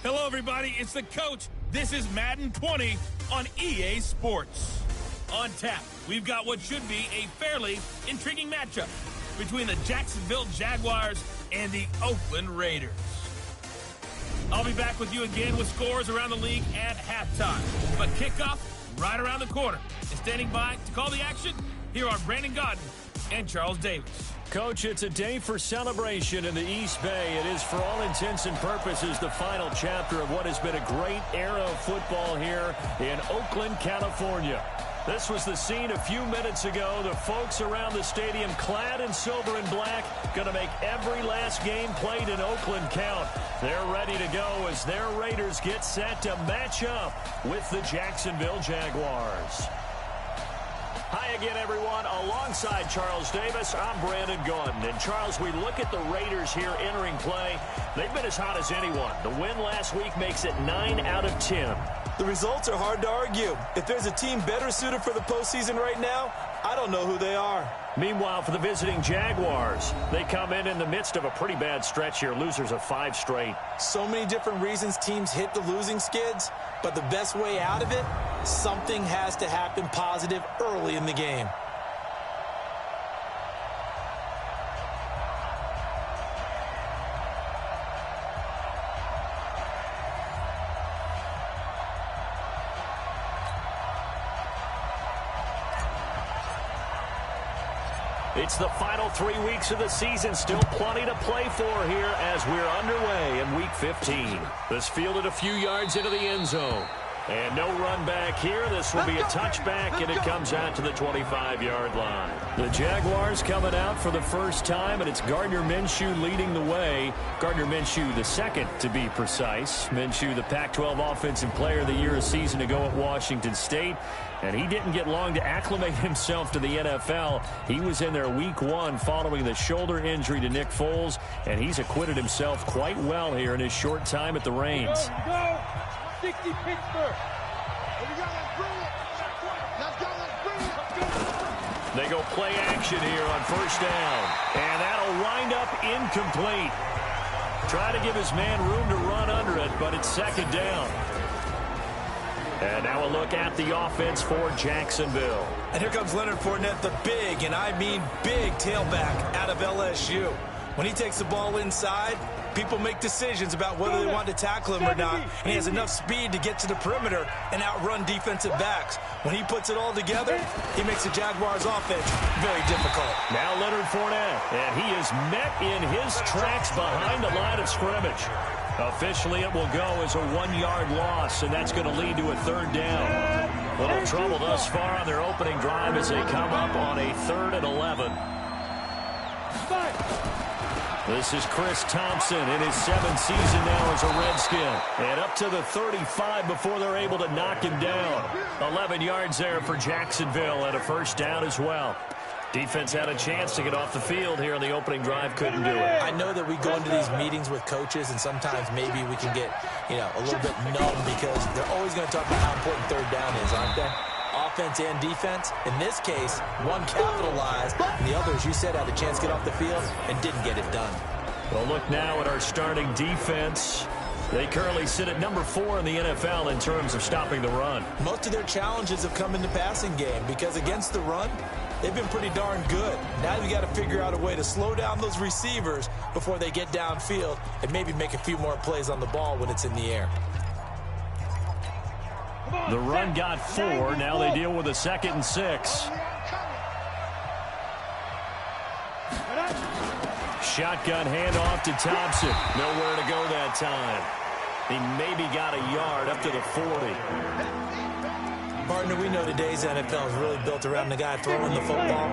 Hello, everybody. It's the coach. This is Madden 20 on EA Sports. On tap, we've got what should be a fairly intriguing matchup between the Jacksonville Jaguars and the Oakland Raiders. I'll be back with you again with scores around the league at halftime. But kickoff right around the corner. And standing by to call the action, here are Brandon Gaudin and Charles Davis. Coach, it's a day for celebration in the East Bay. It is, for all intents and purposes, the final chapter of what has been a great era of football here in Oakland, California. This was the scene a few minutes ago. The folks around the stadium clad in silver and black, going to make every last game played in Oakland count. They're ready to go as their Raiders get set to match up with the Jacksonville Jaguars. Hi again, everyone. Alongside Charles Davis, I'm Brandon Gaudin. And, Charles, we look at the Raiders here entering play. They've been as hot as anyone. The win last week makes it 9 out of 10. The results are hard to argue. If there's a team better suited for the postseason right now, I don't know who they are. Meanwhile, for the visiting Jaguars, they come in the midst of a pretty bad stretch here, losers of 5 straight. So many different reasons teams hit the losing skids, but the best way out of it, something has to happen positive early in the game. It's the final 3 weeks of the season. Still plenty to play for here as we're underway in Week 15. This fielded a few yards into the end zone. And no run back here. This will be a touchback, and it comes out to the 25-yard line. The Jaguars coming out for the first time, and it's Gardner Minshew leading the way. Gardner Minshew the second, to be precise. Minshew, the Pac-12 Offensive Player of the Year a season ago at Washington State. And he didn't get long to acclimate himself to the NFL. He was in there Week 1 following the shoulder injury to Nick Foles, and he's acquitted himself quite well here in his short time at the reins. 60 Pittsburgh. Here we go, let's bring it. Let's go, They go play action here on first down. And that'll wind up incomplete. Try to give his man room to run under it, but it's second down. And now a look at the offense for Jacksonville. And here comes Leonard Fournette, the big, and I mean big, tailback out of LSU. When he takes the ball inside, people make decisions about whether they want to tackle him or not, and he has enough speed to get to the perimeter and outrun defensive backs. When he puts it all together, he makes the Jaguars' offense very difficult. Now Leonard Fournette, and he is met in his tracks behind the line of scrimmage. Officially, it will go as a 1-yard loss, and that's going to lead to a third down. Little trouble thus far on their opening drive as they come up on a 3rd and 11. This is Chris Thompson in his 7th season now as a Redskin. And up to the 35 before they're able to knock him down. 11 yards there for Jacksonville and a first down as well. Defense had a chance to get off the field here on the opening drive, couldn't do it. I know that we go into these meetings with coaches, and sometimes maybe we can get, a little bit numb because they're always going to talk about how important third down is, aren't they? Offense and defense. In this case, one capitalized, and the other, as you said, had a chance to get off the field and didn't get it done. Well, look now at our starting defense. They currently sit at number 4 in the NFL in terms of stopping the run. Most of their challenges have come in the passing game because against the run, they've been pretty darn good. Now you got to figure out a way to slow down those receivers before they get downfield and maybe make a few more plays on the ball when it's in the air. The run got 4. Now they deal with a 2nd and 6. Shotgun handoff to Thompson. Nowhere to go that time. He maybe got a yard up to the 40. Partner, we know today's NFL is really built around the guy throwing the football.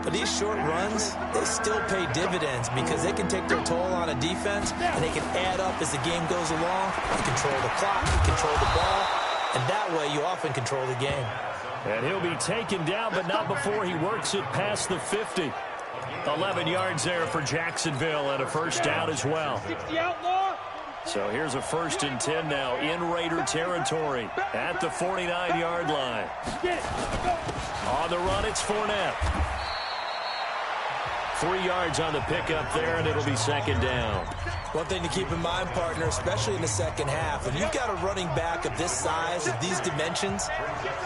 But these short runs, they still pay dividends because they can take their toll on a defense, and they can add up as the game goes along. You control the clock, you control the ball, and that way you often control the game. And he'll be taken down, but not before he works it past the 50. 11 yards there for Jacksonville and a first down as well. So here's a 1st and 10 now in Raider territory at the 49-yard line. On the run, it's Fournette. 3 yards on the pickup there, and it'll be second down. One thing to keep in mind, partner, especially in the second half, when you've got a running back of this size, of these dimensions,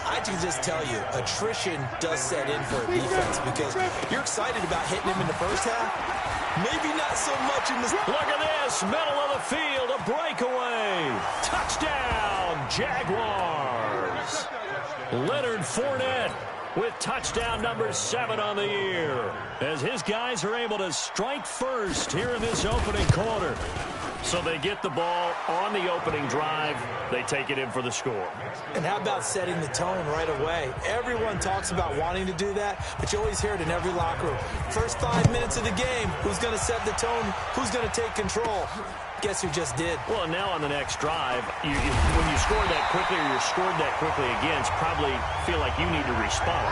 I can just tell you, attrition does set in for a defense because you're excited about hitting him in the first half. Maybe not so much in the... Look at this, middle of the field, a breakaway. Touchdown, Jaguars. Leonard Fournette with touchdown number 7 on the year, as his guys are able to strike first here in this opening quarter. So they get the ball on the opening drive. They take it in for the score. And how about setting the tone right away? Everyone talks about wanting to do that, but you always hear it in every locker room. First 5 minutes of the game, who's going to set the tone? Who's going to take control? Guess who just did? Well, now on the next drive, when you score that quickly or you're scored that quickly against, probably feel like you need to respond.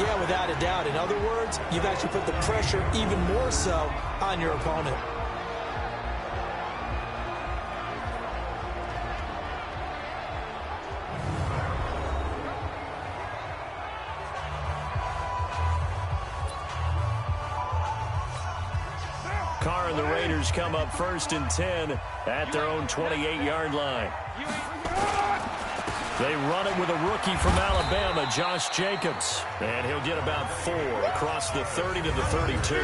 Yeah, without a doubt. In other words, you've actually put the pressure even more so on your opponent. Carr and the Raiders come up 1st and 10 at their own 28-yard line. They run it with a rookie from Alabama, Josh Jacobs. And he'll get about 4 across the 30 to the 32.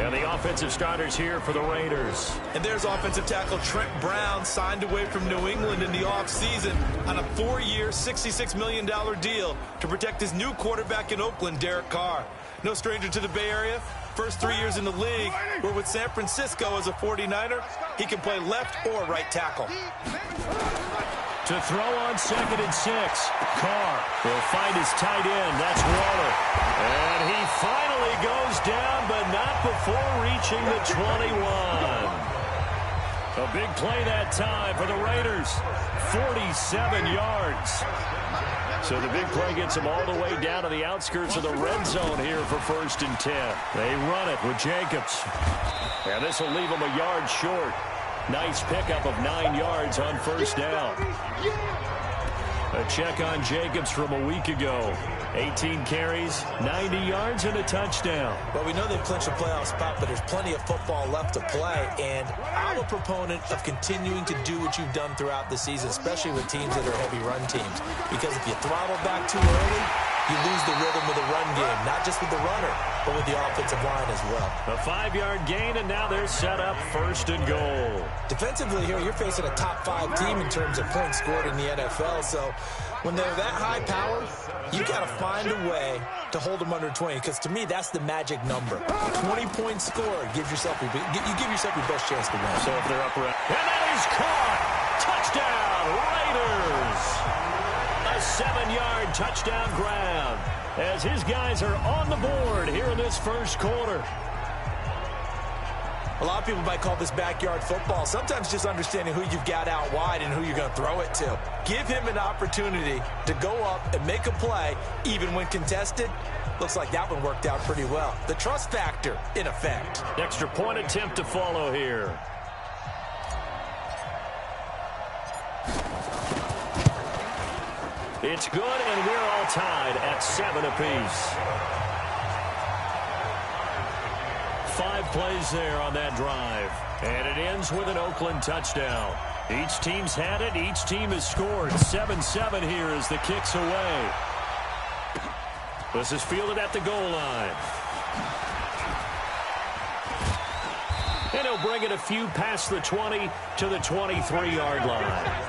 And the offensive starters here for the Raiders. And there's offensive tackle Trent Brown, signed away from New England in the offseason on a 4-year, $66 million deal to protect his new quarterback in Oakland, Derek Carr. No stranger to the Bay Area. First 3 years in the league were with San Francisco as a 49er. He can play left or right tackle. To throw on 2nd and 6. Carr will find his tight end. That's Waller. And he finally goes down, but not before reaching the 21. A big play that time for the Raiders. 47 yards. So the big play gets them all the way down to the outskirts of the red zone here for 1st and 10. They run it with Jacobs. And this will leave them a yard short. Nice pickup of 9 yards on 1st down. A check on Jacobs from a week ago. 18 carries, 90 yards, and a touchdown. Well, we know they've clinched a playoff spot, but there's plenty of football left to play. And I'm a proponent of continuing to do what you've done throughout the season, especially with teams that are heavy run teams. Because if you throttle back too early, you lose the rhythm of the run game, not just with the runner, but with the offensive line as well. A 5-yard gain, and now they're set up 1st and goal. Defensively here, you're facing a top 5 team in terms of points scored in the NFL. So when they're that high powered, you got to find a way to hold them under 20, because to me, that's the magic number. 20 points scored gives yourself you give yourself your best chance to win. So if they're up around, and that is caught. Touchdown, Raiders. A 7-yard touchdown grab as his guys are on the board here in this 1st quarter. A lot of people might call this backyard football. Sometimes just understanding who you've got out wide and who you're going to throw it to. Give him an opportunity to go up and make a play, even when contested. Looks like that one worked out pretty well. The trust factor in effect. Extra point attempt to follow here. It's good, and we're all tied at 7 apiece. 5 plays there on that drive. And it ends with an Oakland touchdown. Each team's had it. Each team has scored. 7-7 here as the kick's away. This is fielded at the goal line. And he'll bring it a few past the 20 to the 23-yard line.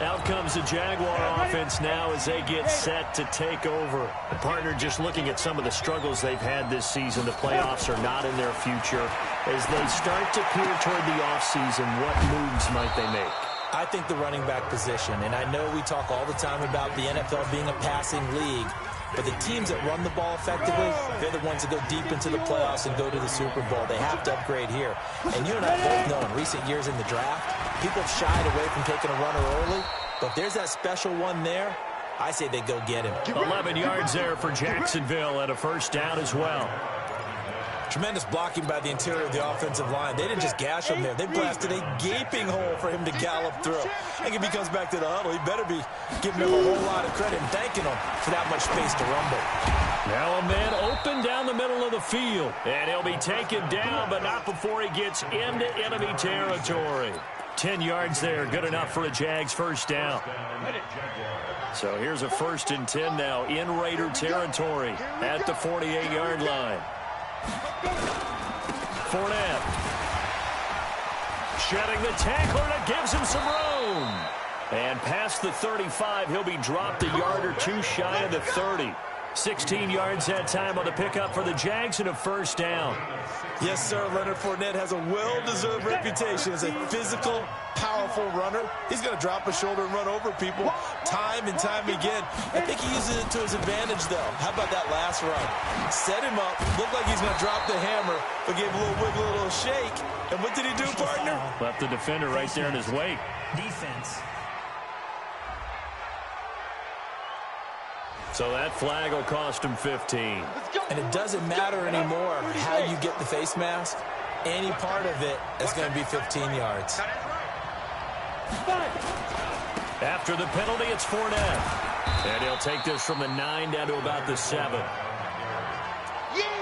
Out comes the Jaguar offense now as they get set to take over. The partner, just looking at some of the struggles they've had this season, the playoffs are not in their future. As they start to peer toward the offseason, what moves might they make? I think the running back position, and I know we talk all the time about the NFL being a passing league, but the teams that run the ball effectively, they're the ones that go deep into the playoffs and go to the Super Bowl. They have to upgrade here. And you and I both know in recent years in the draft, people have shied away from taking a runner early, but if there's that special one there, I say they go get him. 11 yards there for Jacksonville and a 1st down as well. Tremendous blocking by the interior of the offensive line. They didn't just gash him there. They blasted a gaping hole for him to gallop through. I think if he comes back to the huddle, he better be giving him a whole lot of credit and thanking him for that much space to rumble. Now a man open down the middle of the field. And he'll be taken down, but not before he gets into enemy territory. 10 yards there, good enough for a Jags first down. So here's a 1st and 10 now in Raider territory at the 48-yard line. Fournette. Shedding the tackler, and it gives him some room. And past the 35, he'll be dropped a yard or two shy of the 30. 16 yards that time on the pickup for the Jags and a first down. Yes, sir. Leonard Fournette has a well-deserved reputation as a physical, powerful runner. He's going to drop a shoulder and run over people time and time again. I think he uses it to his advantage, though. How about that last run? Set him up. Looked like he's going to drop the hammer, but gave a little wiggle, a little shake. And what did he do, partner? Left the defender right there in his wake. Defense. So that flag will cost him 15. And it doesn't matter anymore how you get the face mask. Any part of it is going to be 15 yards. After the penalty, it's Fournette. And he'll take this from the 9 down to about the 7.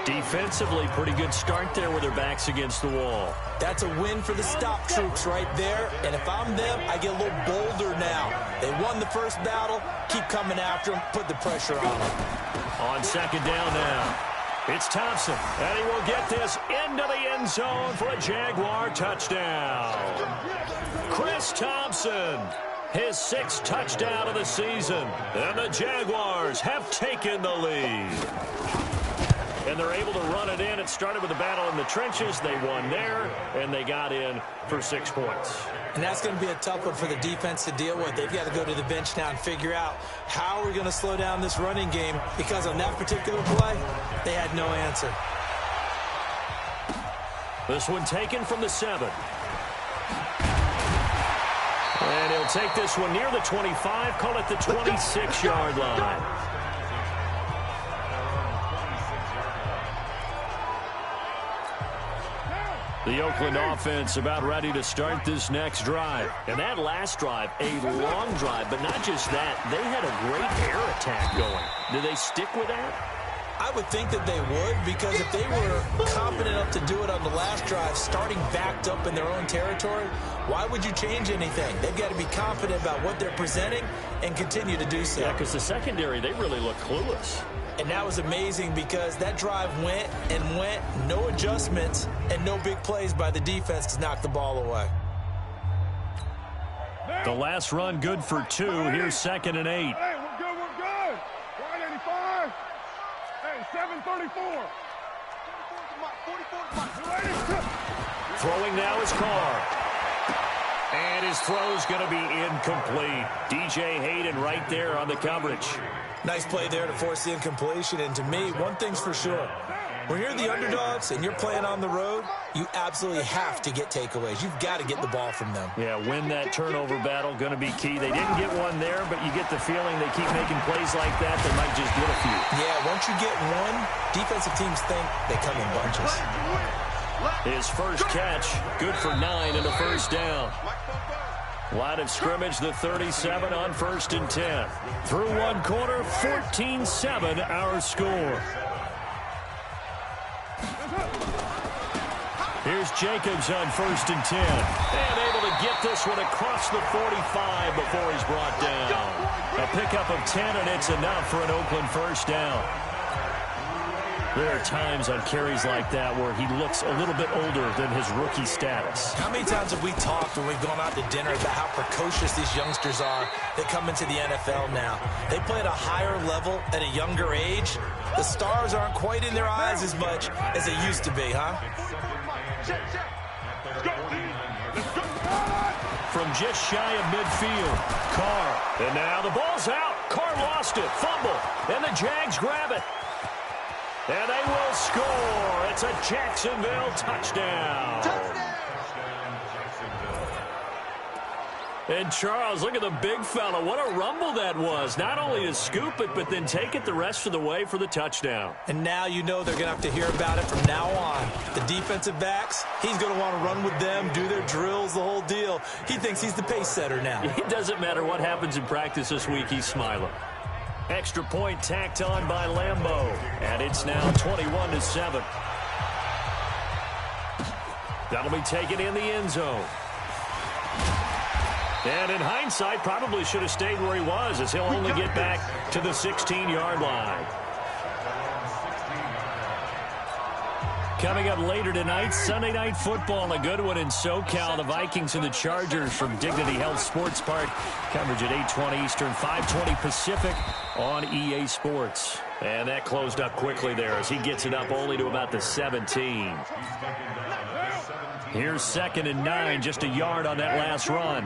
Defensively, pretty good start there with their backs against the wall. That's a win for the stop troops right there. And if I'm them, I get a little bolder now. They won the first battle. Keep coming after them. Put the pressure on them. On 2nd down now, it's Thompson. And he will get this into the end zone for a Jaguar touchdown. Chris Thompson, his 6th touchdown of the season. And the Jaguars have taken the lead. And they're able to run it in. It started with a battle in the trenches. They won there, and they got in for 6 points. And that's going to be a tough one for the defense to deal with. They've got to go to the bench now and figure out how we're going to slow down this running game, because on that particular play, they had no answer. This one taken from the 7. And he'll take this one near the 25, call it the 26-yard line. The Oakland offense about ready to start this next drive. And that last drive, a long drive, but not just that. They had a great air attack going. Do they stick with that? I would think that they would, because if they were confident enough to do it on the last drive, starting backed up in their own territory, why would you change anything? They've got to be confident about what they're presenting and continue to do so. Yeah, because the secondary, they really look clueless. And that was amazing, because that drive went and went, no adjustments, and no big plays by the defense to knock the ball away. The last run good for 2. Here's 2nd and 8. Hey, we're good, we're good. 185. Hey, 734. Throwing now is Carr. And his throw's going to be incomplete. DJ Hayden right there on the coverage. Nice play there to force the incompletion. And to me, one thing's for sure. When you're the underdogs and you're playing on the road, you absolutely have to get takeaways. You've got to get the ball from them. Yeah, win that turnover battle, going to be key. They didn't get one there, but you get the feeling they keep making plays like that, they might just get a few. Yeah, once you get one, defensive teams think they come in bunches. His first catch, good for 9 and a first down. Line of scrimmage, the 37 on 1st and 10. Through one quarter, 14-7 our score. Here's Jacobs on 1st and 10. And able to get this one across the 45 before he's brought down. A pickup of 10, and it's enough for an Oakland first down. There are times on carries like that where he looks a little bit older than his rookie status. How many times have we talked when we've gone out to dinner about how precocious these youngsters are that come into the NFL now? They play at a higher level at a younger age. The stars aren't quite in their eyes as much as they used to be, huh? From just shy of midfield, Carr. And now the ball's out. Carr lost it. Fumble. And the Jags grab it. And they will score. It's a Jacksonville touchdown. And Charles, look at the big fella. What a rumble that was. Not only to scoop it, but then take it the rest of the way for the touchdown. And now you know they're going to have to hear about it from now on. The defensive backs, he's going to want to run with them, do their drills, the whole deal. He thinks he's the pace setter now. It doesn't matter what happens in practice this week. He's smiling. Extra point tacked on by Lambeau. And it's now 21-7. That'll be taken in the end zone. And in hindsight, probably should have stayed where he was, as he'll only get back to the 16-yard line. Coming up later tonight, Sunday Night Football, a good one in SoCal. The Vikings and the Chargers from Dignity Health Sports Park. Coverage at 8:20 Eastern, 5:20 Pacific on EA Sports. And that closed up quickly there as he gets it up only to about the 17. Here's 2nd and 9, just a yard on that last run.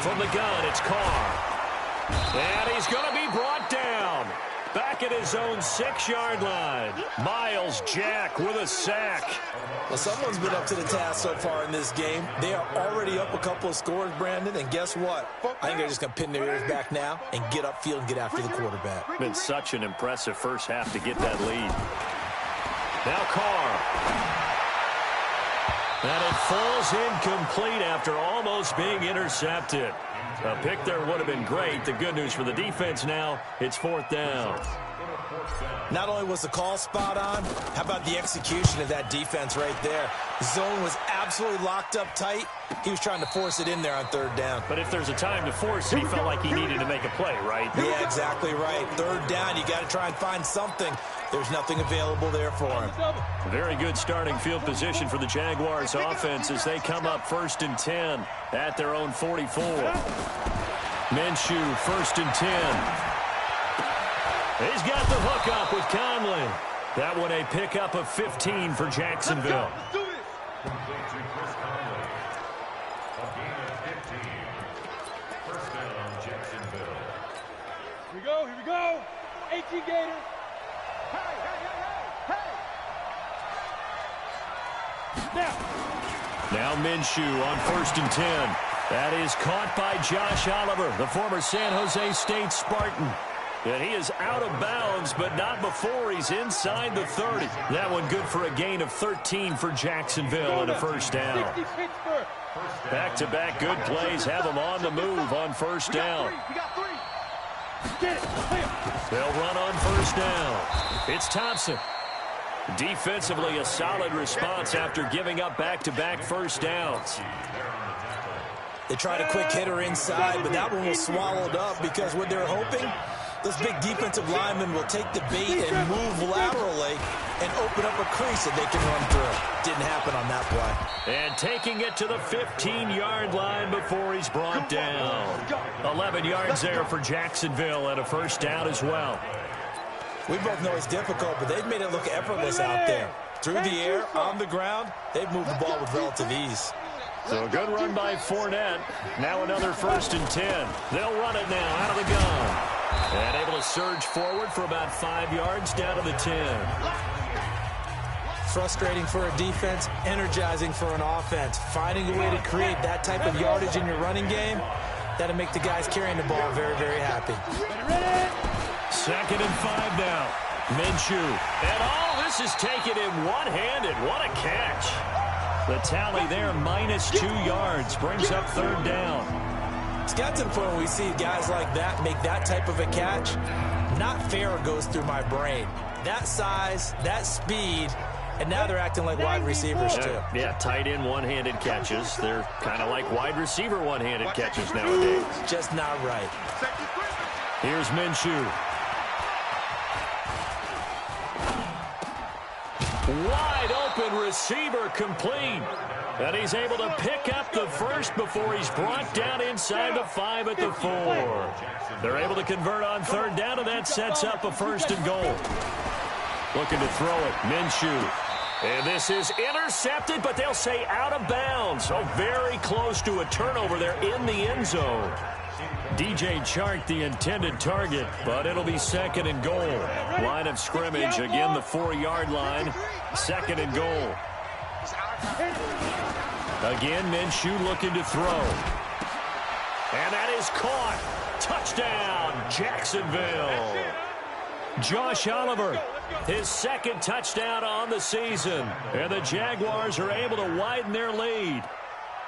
From the gun, it's Carr. And he's going to be brought down. Back at his own 6-yard line. Miles Jack with a sack. Well, someone's been up to the task so far in this game. They are already up a couple of scores, Brandon, and guess what? I think they're just going to pin their ears back now and get upfield and get after the quarterback. Been such an impressive first half to get that lead. Now Carr. And it falls incomplete after almost being intercepted. A pick there would have been great. The good news for the defense now, it's 4th down. Not only was the call spot on, how about the execution of that defense right there? Zone was absolutely locked up tight. He was trying to force it in there on 3rd down. But if there's a time to force it, he felt like he needed to make a play, right? Yeah, exactly right. 3rd down, you got to try and find something. There's nothing available there for him. Very good starting field position for the Jaguars offense as they come up 1st and 10 at their own 44. Minshew, 1st and 10. He's got the hook up with Conley. That one a pickup of 15 for Jacksonville. Here we go. 18 Gators. Now Minshew on 1st and 10. That is caught by Josh Oliver, the former San Jose State Spartan. And he is out of bounds, but not before he's inside the 30. That one good for a gain of 13 for Jacksonville and a 1st down. Back-to-back good plays have him on the move on 1st down. They'll run on 1st down. It's Thompson. Defensively, a solid response after giving up back-to-back 1st downs. They tried a quick hitter inside, but that one was swallowed up because what they're hoping, this big defensive lineman will take the bait and move laterally and open up a crease that they can run through. Didn't happen on that play. And taking it to the 15-yard line before he's brought down. 11 yards there for Jacksonville and a 1st down as well. We both know it's difficult, but they've made it look effortless out there. Through the air, on the ground, they've moved the ball with relative ease. So a good run by Fournette. Now another 1st and 10. They'll run it now out of the gun. And able to surge forward for about 5 yards down to the 10. Frustrating for a defense, energizing for an offense. Finding a way to create that type of yardage in your running game, that'll make the guys carrying the ball very, very happy. 2nd and 5 now. Minshew. And all this is taken in one-handed. What a catch. The tally there, -2 yards. Brings up 3rd down. It's got to the point when we see guys like that make that type of a catch. Not fair goes through my brain. That size, that speed, and now they're acting like wide receivers too. Yeah, tight end one-handed catches. They're kind of like wide receiver one-handed catches nowadays. Just not right. Here's Minshew. Wide open receiver complete. And he's able to pick up the 1st before he's brought down inside the 5 at the 4. They're able to convert on 3rd down, and that sets up a 1st and goal. Looking to throw it, Minshew. And this is intercepted, but they'll say out of bounds. So very close to a turnover there in the end zone. DJ Chark, the intended target, but it'll be 2nd and goal. Line of scrimmage, again the 4-yard line. 2nd and goal. Again, Minshew looking to throw. And that is caught. Touchdown, Jacksonville. Josh Oliver, his second touchdown on the season. And the Jaguars are able to widen their lead.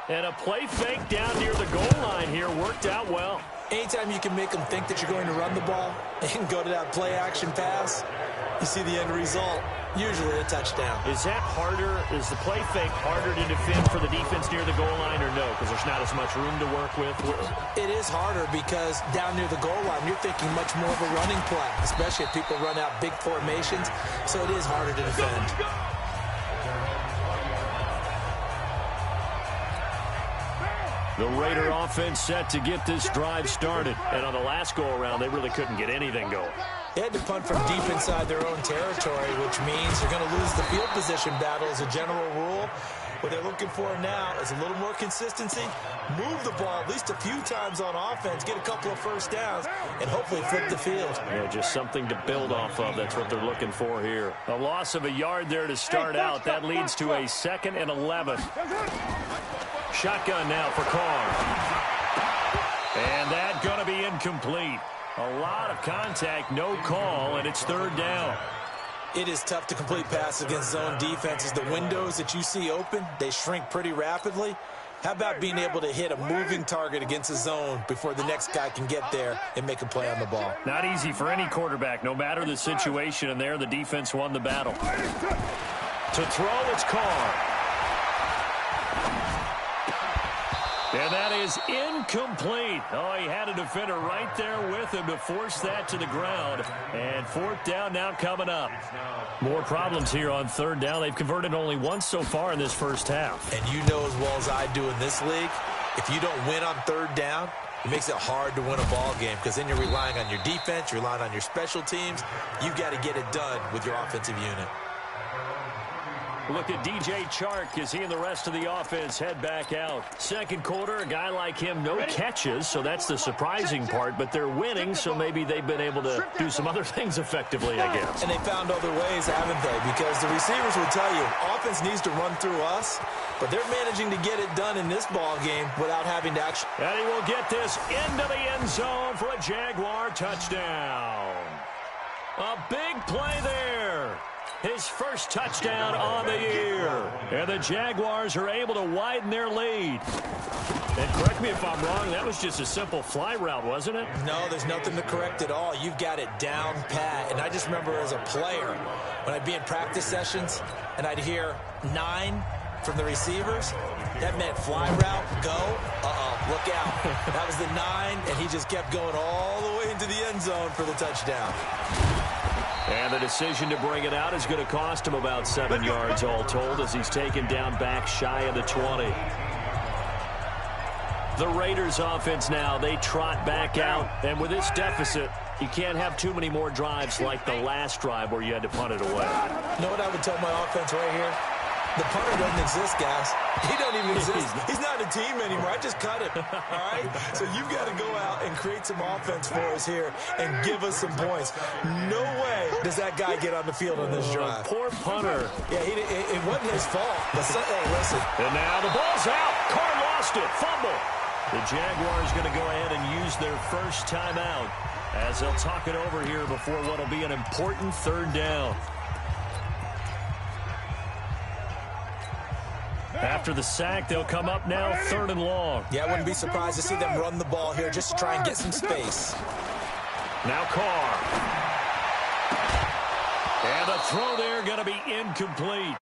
And a play fake down near the goal line here worked out well. Anytime you can make them think that you're going to run the ball and go to that play-action pass, you see the end result, usually a touchdown. Is that harder? Is the play fake harder to defend for the defense near the goal line or no? Because there's not as much room to work with? It is harder because down near the goal line, you're thinking much more of a running play, especially if people run out big formations. So it is harder to defend. The Raider offense set to get this drive started. And on the last go-around, they really couldn't get anything going. They had to punt from deep inside their own territory, which means they're going to lose the field position battle as a general rule. What they're looking for now is a little more consistency, move the ball at least a few times on offense, get a couple of first downs, and hopefully flip the field. Yeah, just something to build off of. That's what they're looking for here. A loss of a yard there to start out. That leads to a 2nd and 11. Shotgun now for Carr. And that going to be incomplete. A lot of contact, no call, and it's 3rd down. It is tough to complete passes against zone defenses. The windows that you see open, they shrink pretty rapidly. How about being able to hit a moving target against a zone before the next guy can get there and make a play on the ball? Not easy for any quarterback, no matter the situation, and there the defense won the battle. To throw, it's Carr. And that is incomplete. Oh, he had a defender right there with him to force that to the ground. And 4th down now coming up. More problems here on 3rd down. They've converted only once so far in this first half. And you know as well as I do in this league, if you don't win on 3rd down, it makes it hard to win a ball game because then you're relying on your defense, you're relying on your special teams. You've got to get it done with your offensive unit. Look at DJ Chark as he and the rest of the offense head back out. Second quarter, a guy like him, no catches, so that's the surprising part, but they're winning, so maybe they've been able to do some other things effectively, I guess. And they found other ways, haven't they? Because the receivers will tell you, offense needs to run through us, but they're managing to get it done in this ball game without having to actually. And he will get this into the end zone for a Jaguar touchdown. A big play there. His first touchdown on the year. And the Jaguars are able to widen their lead. And correct me if I'm wrong, that was just a simple fly route, wasn't it? No, there's nothing to correct at all. You've got it down pat. And I just remember as a player, when I'd be in practice sessions and I'd hear 9 from the receivers, that meant fly route, go, look out. That was the 9, and he just kept going all the way into the end zone for the touchdown. And the decision to bring it out is going to cost him about 7 yards all told as he's taken down back shy of the 20. The Raiders offense now, they trot back out. And with this deficit, you can't have too many more drives like the last drive where you had to punt it away. You know what I would tell my offense right here? The punter doesn't exist, guys. He doesn't even exist. He's not a team anymore. I just cut him, all right? So you've got to go out and create some offense for us here and give us some points. No way does that guy get on the field on this drive. Poor punter. Yeah, it wasn't his fault. But hey, listen. And now the ball's out. Carr lost it. Fumble. The Jaguars going to go ahead and use their first timeout as they'll talk it over here before what will be an important 3rd down. After the sack, they'll come up now 3rd and long. Yeah, I wouldn't be surprised to see them run the ball here just to try and get some space. Now Carr. And the throw there going to be incomplete.